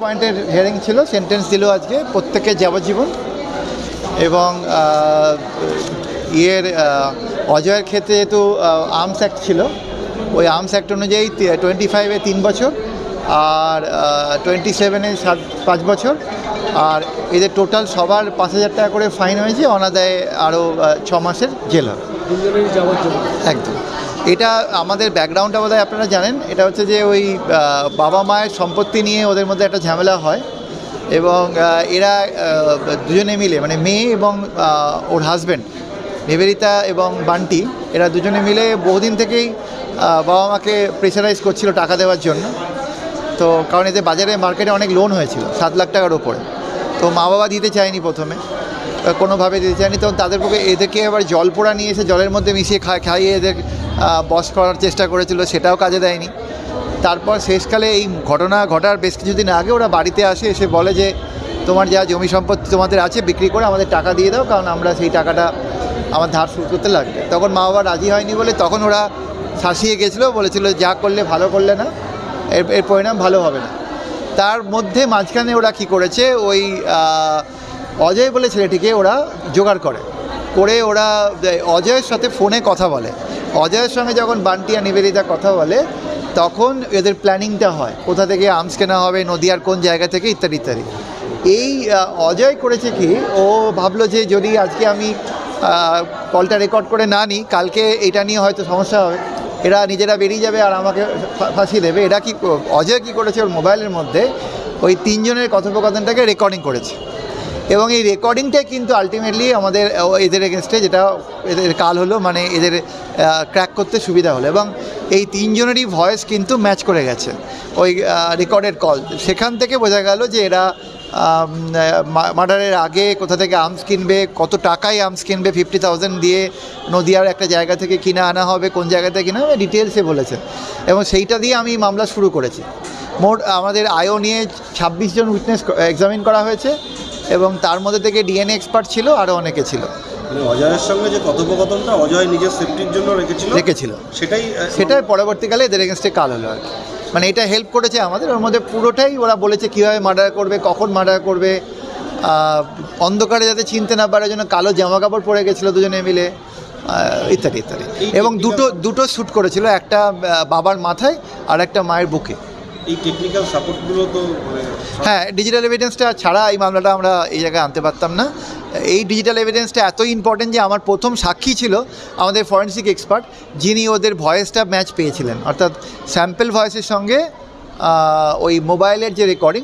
পয়েন্টের হিয়ারিং ছিল, সেন্টেন্স দিল আজকে প্রত্যেকের যাবজ্জীবন। এবং অজয়ের ক্ষেত্রে যেহেতু আর্মস অ্যাক্ট ছিল, ওই আর্মস অ্যাক্ট অনুযায়ী 25-এ 3 বছর আর 27-এ 5 বছর, আর এদের টোটাল সবার 5,000 টাকা করে ফাইন হয়েছে, অনাদায়ে আরও 6 মাসের জেল হবে। একদম। এটা আমাদের ব্যাকগ্রাউন্ডটা বোধহয় আপনারা জানেন। এটা হচ্ছে যে ওই বাবা মায়ের সম্পত্তি নিয়ে ওদের মধ্যে একটা ঝামেলা হয়, এবং এরা দুজনে মিলে, মানে মেয়ে এবং ওর হাজব্যান্ড নিবেদিতা এবং বান্টি, এরা দুজনে মিলে বহুদিন থেকেই বাবা মাকে প্রেশারাইজ করছিল টাকা দেওয়ার জন্য। তো কারণ এতে বাজারে মার্কেটে অনেক লোন হয়েছিল 7 লাখ টাকার ওপরে। তো মা বাবা দিতে চায়নি, প্রথমে কোনোভাবে দিতে চায়নি। তখন তাদের পক্ষে এদেরকে আবার জল পোড়া নিয়ে এসে জলের মধ্যে মিশিয়ে খাইয়ে এদের বশ করার চেষ্টা করেছিল, সেটাও কাজে দেয়নি। তারপর শেষকালে এই ঘটনা ঘটার বেশ কিছুদিন আগে ওরা বাড়িতে এসে বলে যে তোমার যা জমি সম্পত্তি তোমাদের আছে বিক্রি করে আমাদের টাকা দিয়ে দাও, কারণ আমরা সেই টাকাটা আমার ধার শোধ করতে লাগবে। তখন মা বাবা রাজি হয়নি বলে তখন ওরা শাসিয়ে গেছিলো, বলেছিল যা করলে ভালো করলে না, এর পরিণাম ভালো হবে না। তার মধ্যে মাঝখানে ওরা কি করেছে, ওই অজয় বলে ছেলেটিকে ওরা জোগাড় করে ওরা অজয়ের সাথে ফোনে কথা বলে। অজয়ের সঙ্গে যখন বান্টি আর নিবেদিতা কথা বলে, তখন এদের প্ল্যানিংটা হয় কোথা থেকে আর্মস কেনা হবে, নদিয়ার কোন জায়গা থেকে, ইত্যাদি ইত্যাদি। এই অজয় করেছে কি, ও ভাবলো যে যদি আজকে আমি কলটা রেকর্ড করে না নিই, কালকে এটা নিয়ে হয়তো সমস্যা হবে, এরা নিজেরা বেরিয়ে যাবে আর আমাকে ফাঁসিয়ে দেবে। অজয় কী করেছে, ওর মোবাইলের মধ্যে ওই 3 জনের কথোপকথনটাকে রেকর্ডিং করেছে, এবং এই রেকর্ডিংটাই কিন্তু আলটিমেটলি আমাদের এদের এগেনস্টে যেটা এদের কাল হলো, মানে এদের ক্র্যাক করতে সুবিধা হলো। এবং এই 3 জনেরই ভয়েস কিন্তু ম্যাচ করে গেছে ওই রেকর্ডেড কল। সেখান থেকে বোঝা গেল যে এরা মার্ডারের আগে কোথা থেকে আর্মস কিনবে, কত টাকায় আর্মস কিনবে, 50,000 দিয়ে নদিয়ার একটা জায়গা থেকে কিনে আনা হবে, কোন জায়গা থেকে কিনা হবে, ডিটেলসে বলেছে। এবং সেইটা দিয়ে আমি মামলা শুরু করেছি। মোট আমাদের আয়ও নিয়ে 26 জন উইটনেস এক্সামিন করা হয়েছে, এবং তার মধ্যে থেকে ডিএনএ এক্সপার্ট ছিল, আরও অনেকে ছিল। অজয়ের সঙ্গে যে কথোপকথনটা অজয় নিজের সেফটির জন্য রেখেছিল সেটাই পরবর্তীকালে এদের এগেনস্টে কাল হলো আর কি। মানে এটা হেল্প করেছে আমাদের। ওর মধ্যে পুরোটাই ওরা বলেছে কীভাবে মার্ডার করবে, কখন মার্ডার করবে, অন্ধকারে যাতে চিনতে না পারে জন্য কালো জামা কাপড় পরে গেছিলো দুজনে মিলে, ইত্যাদি ইত্যাদি। এবং দুটো শ্যুট করেছিল, একটা বাবার মাথায় আর একটা মায়ের বুকে। এই টেকনিক্যাল সাপোর্টগুলো তো হ্যাঁ, ডিজিটাল এভিডেন্সটা ছাড়া এই মামলাটা আমরা এই জায়গায় আনতে পারতাম না। এই ডিজিটাল এভিডেন্সটা এতই ইম্পর্টেন্ট যে আমার প্রথম সাক্ষী ছিল আমাদের ফরেন্সিক এক্সপার্ট, যিনি ওদের ভয়েসটা ম্যাচ পেয়েছিলেন, অর্থাৎ স্যাম্পল ভয়েসের সঙ্গে ওই মোবাইলের যে রেকর্ডিং